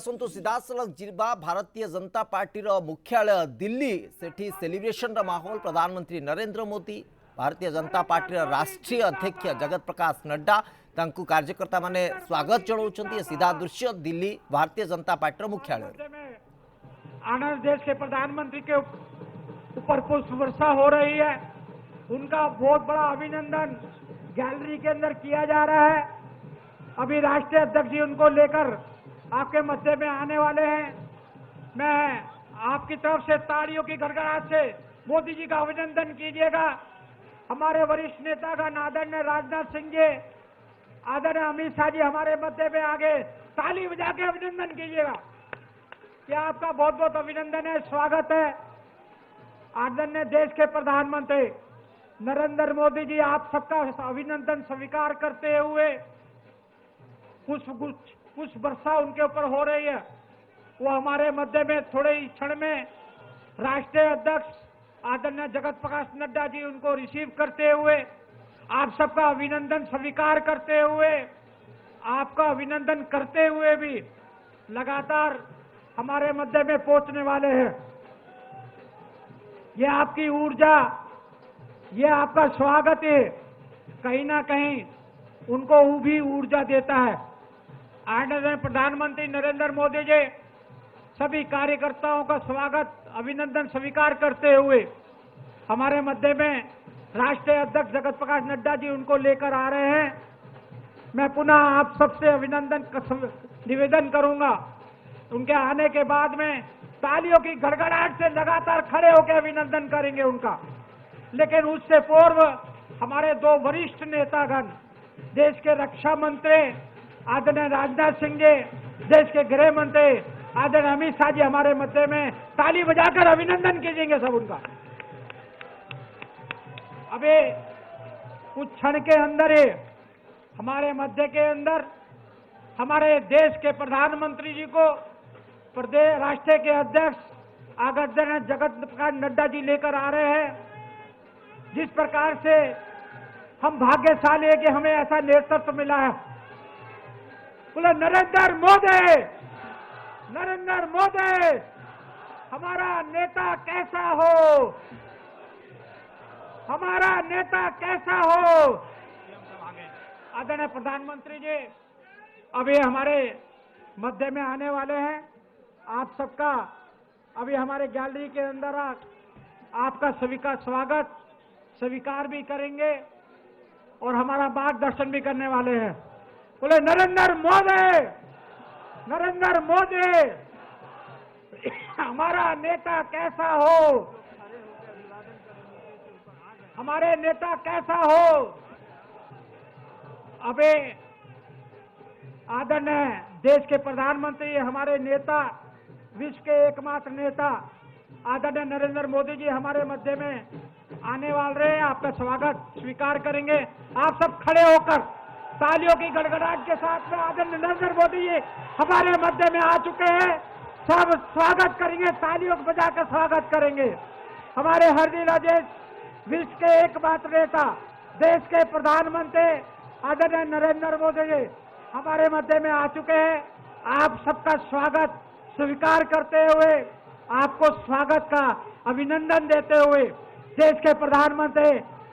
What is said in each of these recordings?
आसतु सीधा सड़क जीवा भारतीय जनता पार्टी मुख्यालय दिल्ली सेठी सेलिब्रेशन माहौल प्रधानमंत्री नरेंद्र मोदी भारतीय जनता पार्टी राष्ट्रीय अध्यक्ष जगत प्रकाश नड्डा तांकु कार्यकर्ता माने स्वागत जनाउछंती। सीधा दृश्य दिल्ली भारतीय जनता पार्टी मुख्यालय आनंद देश के प्रधानमंत्री के ऊपर पुष्प वर्षा हो रही है। उनका बहुत बड़ा अभिनंदन गैलरी के अंदर किया जा रहा है। अभी राष्ट्रीय अध्यक्ष जी उनको लेकर आपके मध्य में आने वाले हैं। मैं आपकी तरफ से तालियों की गड़गड़ाहट से मोदी जी का अभिनंदन कीजिएगा। हमारे वरिष्ठ नेता का आदरणीय राजनाथ सिंह जी, आदरणीय अमित शाह जी हमारे मध्य में आगे ताली बजा के अभिनंदन कीजिएगा। क्या आपका बहुत बहुत अभिनंदन है, स्वागत है। आदरणीय देश के प्रधानमंत्री नरेंद्र मोदी जी, आप सबका अभिनंदन स्वीकार करते हुए पुष्प वर्षा उनके ऊपर हो रही है। वो हमारे मध्य में थोड़े ही क्षण में राष्ट्रीय अध्यक्ष आदरणीय जगत प्रकाश नड्डा जी उनको रिसीव करते हुए आप सबका अभिनंदन स्वीकार करते हुए, आपका अभिनंदन करते हुए भी लगातार हमारे मध्य में पहुंचने वाले हैं। ये आपकी ऊर्जा, ये आपका स्वागत है, कहीं ना कहीं उनको भी ऊर्जा देता है। आदरणीय प्रधानमंत्री नरेंद्र मोदी जी सभी कार्यकर्ताओं का स्वागत अभिनंदन स्वीकार करते हुए हमारे मध्य में राष्ट्रीय अध्यक्ष जगत प्रकाश नड्डा जी उनको लेकर आ रहे हैं। मैं पुनः आप सबसे अभिनंदन निवेदन करूंगा। उनके आने के बाद में तालियों की गड़गड़ाहट से लगातार खड़े होकर अभिनंदन करेंगे उनका। लेकिन उससे पूर्व हमारे दो वरिष्ठ नेतागण, देश के रक्षा मंत्री आदरणीय राजनाथ सिंह जी, देश के गृह मंत्री आदरणीय अमित शाह जी हमारे मध्य में ताली बजाकर अभिनंदन कीजिएंगे सब उनका। अभी कुछ क्षण के अंदर ही हमारे मध्य के अंदर हमारे देश के प्रधानमंत्री जी को प्रदेश राष्ट्र के अध्यक्ष आदरणीय जगत प्रकाश नड्डा जी लेकर आ रहे हैं। जिस प्रकार से हम भाग्यशाली है कि हमें ऐसा नेतृत्व मिला है। बोले नरेंद्र मोदी, नरेंद्र मोदी हमारा नेता कैसा हो, हमारा नेता कैसा हो। आदरणीय प्रधानमंत्री जी अभी हमारे मध्य में आने वाले हैं। आप सबका अभी हमारे गैलरी के अंदर आपका सभी का स्वागत स्वीकार भी करेंगे और हमारा मार्गदर्शन भी करने वाले हैं। बोले नरेंद्र मोदी, नरेंद्र मोदी हमारा नेता कैसा हो, हमारे नेता कैसा हो। अबे आदरणीय देश के प्रधानमंत्री, हमारे नेता, विश्व के एकमात्र नेता आदरणीय नरेंद्र मोदी जी हमारे मध्य में आने वाले हैं। आपका स्वागत स्वीकार करेंगे। आप सब खड़े होकर तालियों की गड़गड़ाहट के साथ में आदरणीय नरेंद्र मोदी जी हमारे मध्य में आ चुके हैं। सब स्वागत करेंगे, तालियों को बजाकर स्वागत करेंगे। हमारे हरदिल अजीज, विश्व के एकमात्र नेता, देश के प्रधानमंत्री आदरणीय नरेंद्र मोदी जी हमारे मध्य में आ चुके हैं। आप सबका स्वागत स्वीकार करते हुए, आपको स्वागत का अभिनंदन देते हुए देश के प्रधानमंत्री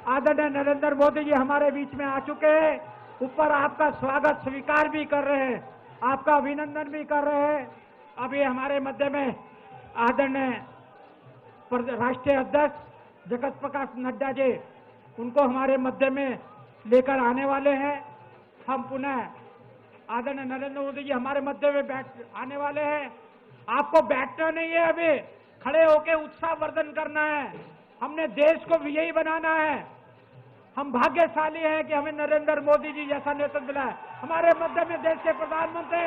आदरणीय नरेंद्र मोदी जी हमारे बीच में आ चुके हैं। ऊपर आपका स्वागत स्वीकार भी कर रहे हैं, आपका अभिनंदन भी कर रहे हैं। अभी हमारे मध्य में आदरणीय राष्ट्रीय अध्यक्ष जगत प्रकाश नड्डा जी उनको हमारे मध्य में लेकर आने वाले हैं। हम पुनः आदरणीय नरेंद्र मोदी जी हमारे मध्य में आने वाले हैं। आपको बैठना नहीं है, अभी खड़े होकर उत्साहवर्धन करना है। हमने देश को विजयी बनाना है। हम भाग्यशाली हैं कि हमें नरेंद्र मोदी जी जैसा नेतृत्व मिला है। हमारे मध्य में देश के प्रधानमंत्री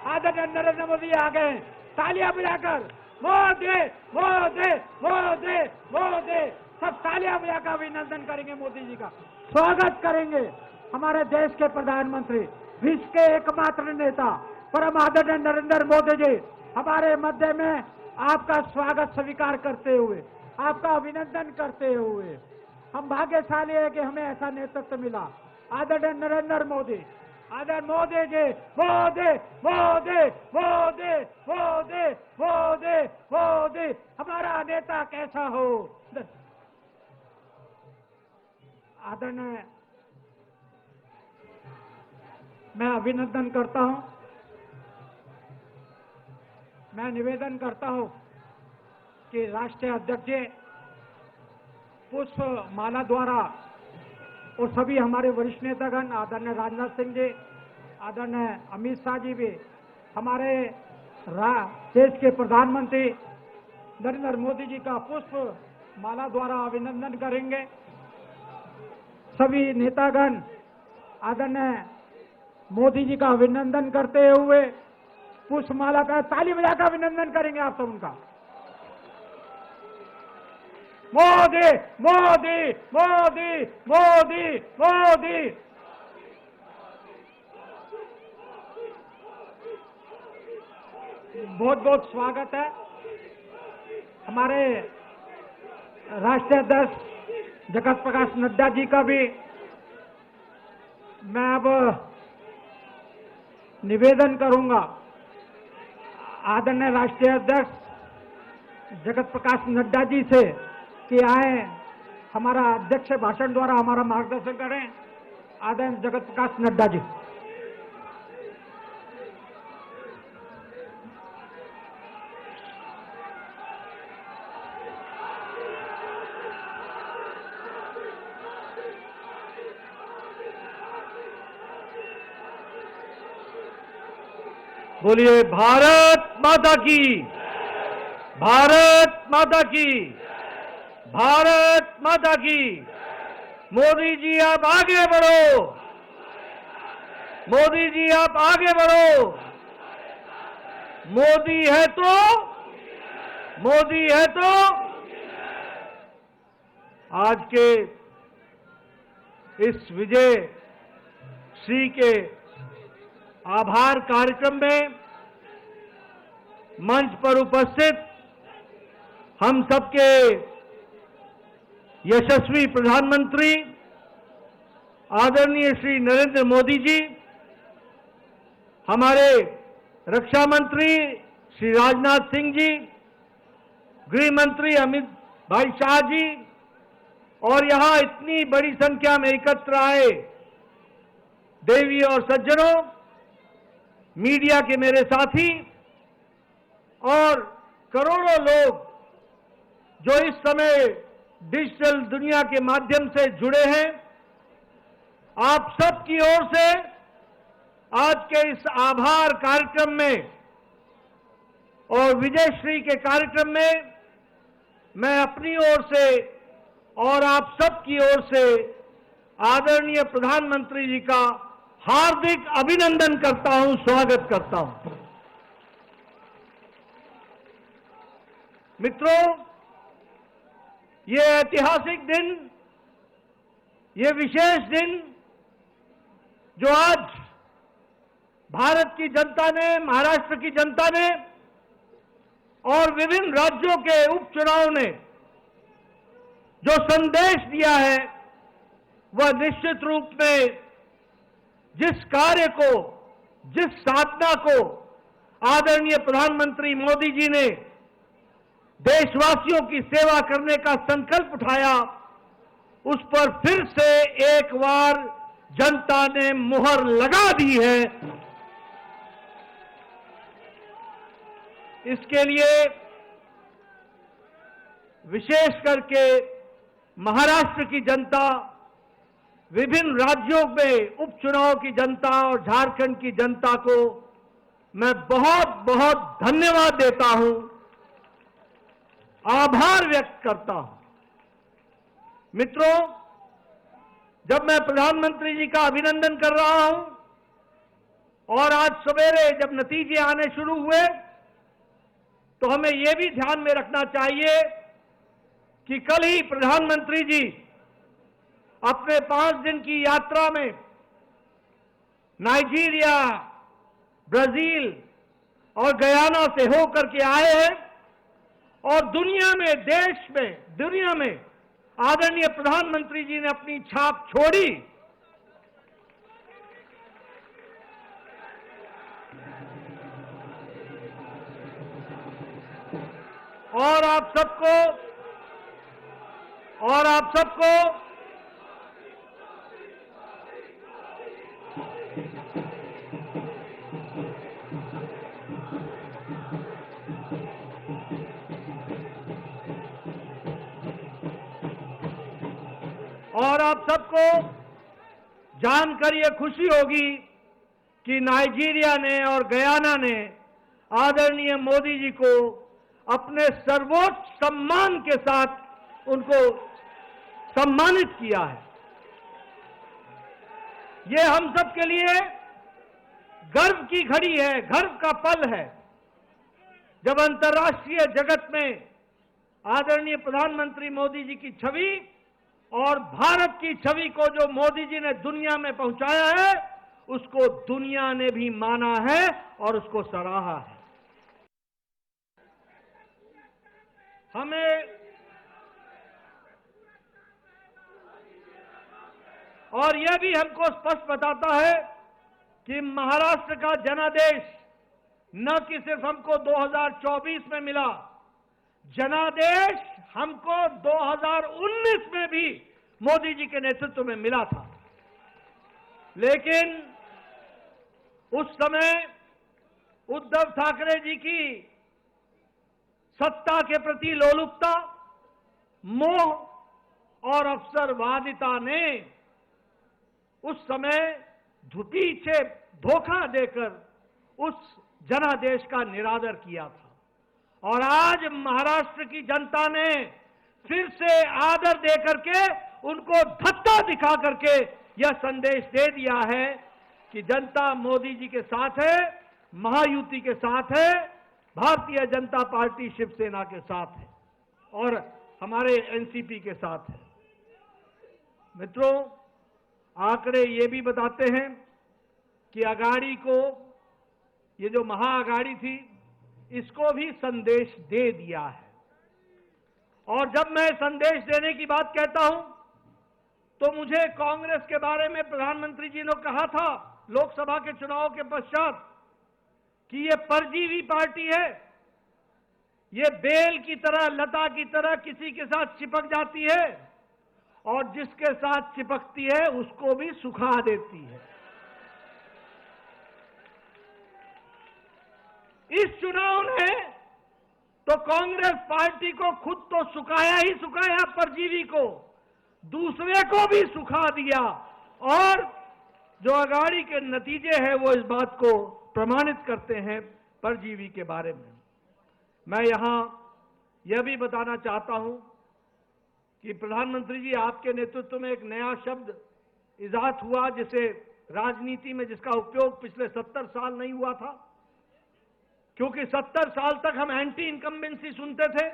आदरणीय नरेंद्र मोदी आ गए। तालियां बजाकर मोदी मोदी मोदी मोदी, सब तालियां बजाकर अभिनंदन करेंगे, मोदी जी का स्वागत करेंगे। हमारे देश के प्रधानमंत्री, विश्व के एकमात्र नेता परम आदरणीय नरेंद्र मोदी जी हमारे मध्य में आपका स्वागत स्वीकार करते हुए, आपका अभिनंदन करते हुए, हम भाग्यशाली है कि हमें ऐसा नेतृत्व मिला। आदरणीय नरेंद्र मोदी आदर मोदी जी, मोदी मोदी मोदी मोदी मोदी मोदी, हमारा नेता कैसा हो। आदरणीय, मैं अभिनंदन करता हूं, मैं निवेदन करता हूं कि राष्ट्रीय अध्यक्ष जी पुष्प माला द्वारा और सभी हमारे वरिष्ठ नेतागण, आदरणीय राजनाथ सिंह जी, आदरणीय अमित शाह जी भी हमारे देश के प्रधानमंत्री नरेंद्र मोदी जी का पुष्प माला द्वारा अभिनंदन करेंगे। सभी नेतागण आदरणीय मोदी जी का अभिनंदन करते हुए पुष्प माला का ताली बजाकर अभिनंदन करेंगे आप सब उनका। मोदी मोदी मोदी मोदी मोदी। बहुत बहुत स्वागत है हमारे राष्ट्रीय अध्यक्ष जगत प्रकाश नड्डा जी का भी। मैं अब निवेदन करूंगा आदरणीय राष्ट्रीय अध्यक्ष जगत प्रकाश नड्डा जी से कि आए हमारा अध्यक्ष भाषण द्वारा हमारा मार्गदर्शन करें। आदरणीय जगत प्रकाश नड्डा जी। बोलिए भारत माता की, भारत माता की, भारत माता की। मोदी जी आप आगे बढ़ो, मोदी जी आप आगे बढ़ो। मोदी है तो, मोदी है तो। आज के इस विजय श्री के आभार कार्यक्रम में मंच पर उपस्थित हम सबके यशस्वी प्रधानमंत्री आदरणीय श्री नरेंद्र मोदी जी, हमारे रक्षा मंत्री श्री राजनाथ सिंह जी, गृह मंत्री अमित भाई शाह जी, और यहां इतनी बड़ी संख्या में एकत्र आए देवी और सज्जनों, मीडिया के मेरे साथी और करोड़ों लोग जो इस समय डिजिटल दुनिया के माध्यम से जुड़े हैं, आप सब की ओर से आज के इस आभार कार्यक्रम में और विजयश्री के कार्यक्रम में मैं अपनी ओर से और आप सब की ओर से आदरणीय प्रधानमंत्री जी का हार्दिक अभिनंदन करता हूं, स्वागत करता हूं। मित्रों, ये ऐतिहासिक दिन, ये विशेष दिन जो आज भारत की जनता ने, महाराष्ट्र की जनता ने और विभिन्न राज्यों के उपचुनाव ने जो संदेश दिया है, वह निश्चित रूप में जिस कार्य को, जिस साधना को आदरणीय प्रधानमंत्री मोदी जी ने देशवासियों की सेवा करने का संकल्प उठाया, उस पर फिर से एक बार जनता ने मुहर लगा दी है। इसके लिए विशेष करके महाराष्ट्र की जनता, विभिन्न राज्यों में उपचुनाव की जनता और झारखंड की जनता को मैं बहुत बहुत धन्यवाद देता हूं, आभार व्यक्त करता हूं। मित्रों, जब मैं प्रधानमंत्री जी का अभिनंदन कर रहा हूं और आज सवेरे जब नतीजे आने शुरू हुए, तो हमें यह भी ध्यान में रखना चाहिए कि कल ही प्रधानमंत्री जी अपने 5 दिन की यात्रा में नाइजीरिया, ब्राजील और गयाना से होकर के आए हैं और दुनिया में, देश में, दुनिया में आदरणीय प्रधानमंत्री जी ने अपनी छाप छोड़ी। और आप सबको जानकर ये खुशी होगी कि नाइजीरिया ने और गयाना ने आदरणीय मोदी जी को अपने सर्वोच्च सम्मान के साथ उनको सम्मानित किया है। ये हम सब के लिए गर्व की घड़ी है, गर्व का पल है, जब अंतर्राष्ट्रीय जगत में आदरणीय प्रधानमंत्री मोदी जी की छवि और भारत की छवि को जो मोदी जी ने दुनिया में पहुंचाया है, उसको दुनिया ने भी माना है और उसको सराहा है। हमें और यह भी हमको स्पष्ट बताता है कि महाराष्ट्र का जनादेश न कि सिर्फ हमको 2024 में मिला, जनादेश हमको 2019 में भी मोदी जी के नेतृत्व में मिला था। लेकिन उस समय उद्धव ठाकरे जी की सत्ता के प्रति लोलुपता, मोह और अवसरवादिता ने उस समय पीछे धोखा देकर उस जनादेश का निरादर किया था। और आज महाराष्ट्र की जनता ने फिर से आदर देकर के उनको धक्का दिखा करके यह संदेश दे दिया है कि जनता मोदी जी के साथ है, महायुति के साथ है, भारतीय जनता पार्टी शिवसेना के साथ है और हमारे एनसीपी के साथ है। मित्रों, आंकड़े ये भी बताते हैं कि अगाड़ी को, ये जो महाअगाड़ी थी, इसको भी संदेश दे दिया है। और जब मैं संदेश देने की बात कहता हूं तो मुझे कांग्रेस के बारे में प्रधानमंत्री जी ने कहा था लोकसभा के चुनाव के पश्चात कि ये परजीवी पार्टी है, ये बेल की तरह, लता की तरह किसी के साथ चिपक जाती है और जिसके साथ चिपकती है उसको भी सुखा देती है। इस चुनाव ने तो कांग्रेस पार्टी को खुद तो सुखाया ही सुखाया, परजीवी को, दूसरे को भी सुखा दिया। और जो अगाड़ी के नतीजे हैं वो इस बात को प्रमाणित करते हैं परजीवी के बारे में। मैं यहां यह भी बताना चाहता हूं कि प्रधानमंत्री जी, आपके नेतृत्व में एक नया शब्द इजाद हुआ जिसे राजनीति में, जिसका उपयोग पिछले 70 साल नहीं हुआ था, क्योंकि 70 साल तक हम एंटी इनकम्बेंसी सुनते थे।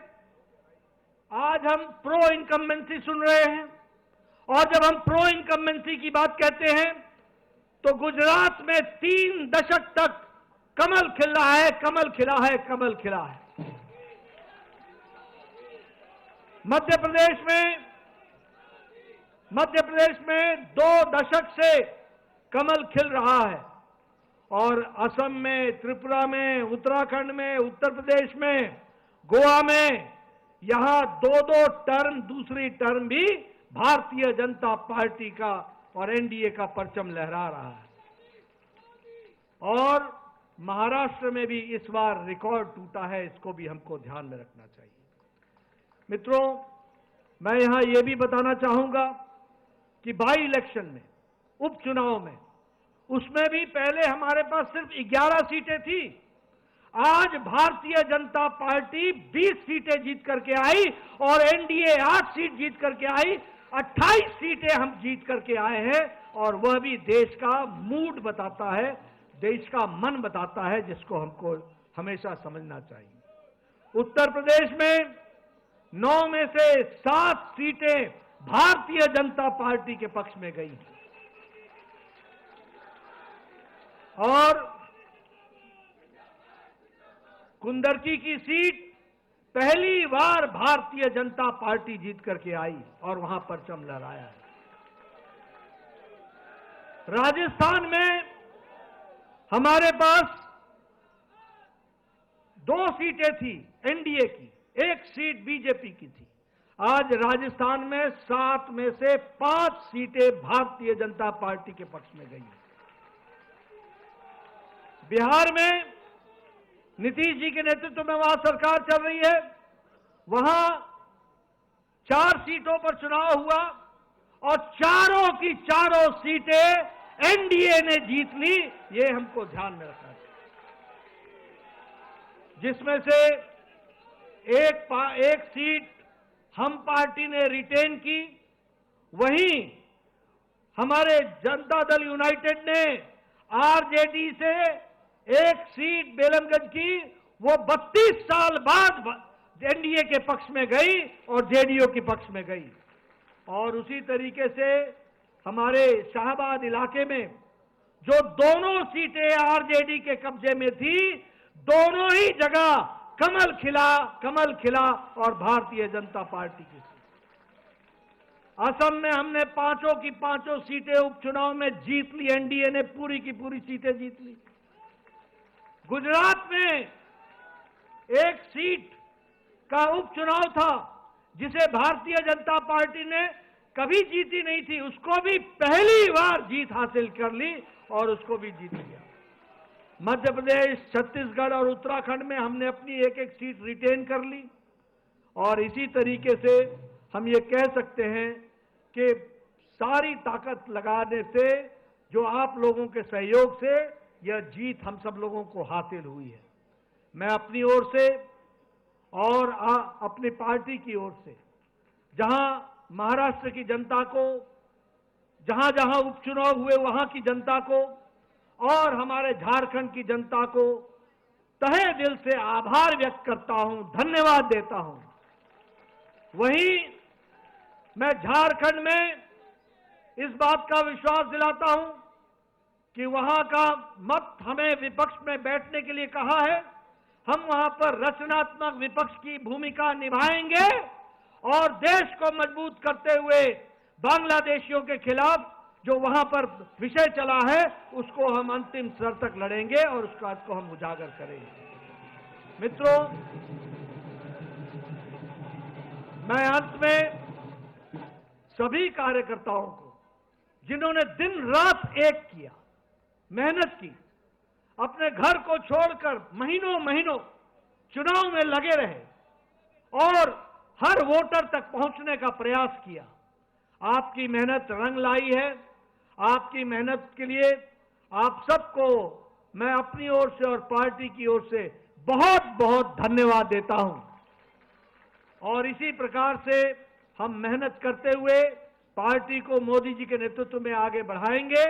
आज हम प्रो इनकम्बेंसी सुन रहे हैं। और जब हम प्रो इनकम्बेंसी की बात कहते हैं तो गुजरात में 3 दशक तक कमल खिल रहा है, कमल खिला है, कमल खिला है। मध्य प्रदेश में 2 दशक से कमल खिल रहा है और असम में, त्रिपुरा में, उत्तराखंड में, उत्तर प्रदेश में, गोवा में, यहां 2-2 टर्म, दूसरी टर्म भी भारतीय जनता पार्टी का और एनडीए का परचम लहरा रहा है। और महाराष्ट्र में भी इस बार रिकॉर्ड टूटा है, इसको भी हमको ध्यान में रखना चाहिए। मित्रों, मैं यहां यह भी बताना चाहूंगा कि बाई इलेक्शन में, उपचुनाव में, उसमें भी पहले हमारे पास सिर्फ 11 सीटें थी। आज भारतीय जनता पार्टी 20 सीटें जीत करके आई और एनडीए 8 सीट जीत करके आई। 28 सीटें हम जीत करके आए हैं और वह भी देश का मूड बताता है, देश का मन बताता है, जिसको हमको हमेशा समझना चाहिए। उत्तर प्रदेश में 9 में से 7 सीटें भारतीय जनता पार्टी के पक्ष में गई हैं और कुंदरकी की सीट पहली बार भारतीय जनता पार्टी जीत करके आई और वहां परचम लहराया है। राजस्थान में हमारे पास 2 सीटें थी एनडीए की, 1 सीट बीजेपी की थी। आज राजस्थान में 7 में से 5 सीटें भारतीय जनता पार्टी के पक्ष में गई हैं। बिहार में नीतीश जी के नेतृत्व में वहां सरकार चल रही है, वहां 4 सीटों पर चुनाव हुआ और चारों की चारों सीटें एनडीए ने जीत ली। ये हमको ध्यान में रखना चाहिए, जिसमें से एक सीट हम पार्टी ने रिटेन की। वहीं हमारे जनता दल यूनाइटेड ने आरजेडी से 1 सीट बेलमगंज की, वो 32 साल बाद एनडीए के पक्ष में गई और जेडीयू के पक्ष में गई। और उसी तरीके से हमारे शाहबाद इलाके में जो दोनों सीटें आरजेडी के कब्जे में थी, दोनों ही जगह कमल खिला और भारतीय जनता पार्टी की सीट। असम में हमने 5 की 5 सीटें उपचुनाव में जीत ली, एनडीए ने पूरी की पूरी सीटें जीत ली। गुजरात में 1 सीट का उपचुनाव था जिसे भारतीय जनता पार्टी ने कभी जीती नहीं थी, उसको भी पहली बार जीत हासिल कर ली और उसको भी जीत लिया। मध्य प्रदेश, छत्तीसगढ़ और उत्तराखंड में हमने अपनी 1-1 सीट रिटेन कर ली। और इसी तरीके से हम ये कह सकते हैं कि सारी ताकत लगाने से, जो आप लोगों के सहयोग से यह जीत हम सब लोगों को हासिल हुई है। मैं अपनी ओर से और अपनी पार्टी की ओर से, जहां महाराष्ट्र की जनता को, जहां जहां उपचुनाव हुए वहां की जनता को और हमारे झारखंड की जनता को तहे दिल से आभार व्यक्त करता हूं, धन्यवाद देता हूं। वहीं मैं झारखंड में इस बात का विश्वास दिलाता हूं कि वहां का मत हमें विपक्ष में बैठने के लिए कहा है, हम वहां पर रचनात्मक विपक्ष की भूमिका निभाएंगे और देश को मजबूत करते हुए बांग्लादेशियों के खिलाफ जो वहां पर विषय चला है उसको हम अंतिम स्तर तक लड़ेंगे और उस बात को हम उजागर करेंगे। मित्रों, मैं अंत में सभी कार्यकर्ताओं को, जिन्होंने दिन रात एक किया, मेहनत की, अपने घर को छोड़कर महीनों चुनाव में लगे रहे और हर वोटर तक पहुंचने का प्रयास किया, आपकी मेहनत रंग लाई है। आपकी मेहनत के लिए आप सबको मैं अपनी ओर से और पार्टी की ओर से बहुत बहुत धन्यवाद देता हूं। और इसी प्रकार से हम मेहनत करते हुए पार्टी को मोदी जी के नेतृत्व में आगे बढ़ाएंगे,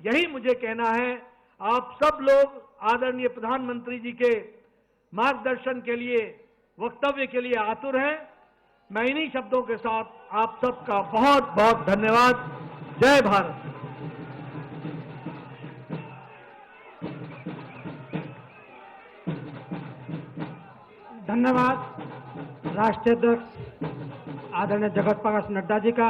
यही मुझे कहना है। आप सब लोग आदरणीय प्रधानमंत्री जी के मार्गदर्शन के लिए, वक्तव्य के लिए आतुर हैं। मैं इन्हीं शब्दों के साथ आप सबका बहुत बहुत धन्यवाद। जय भारत। धन्यवाद राष्ट्रीय अध्यक्ष आदरणीय जगत प्रकाश नड्डा जी का।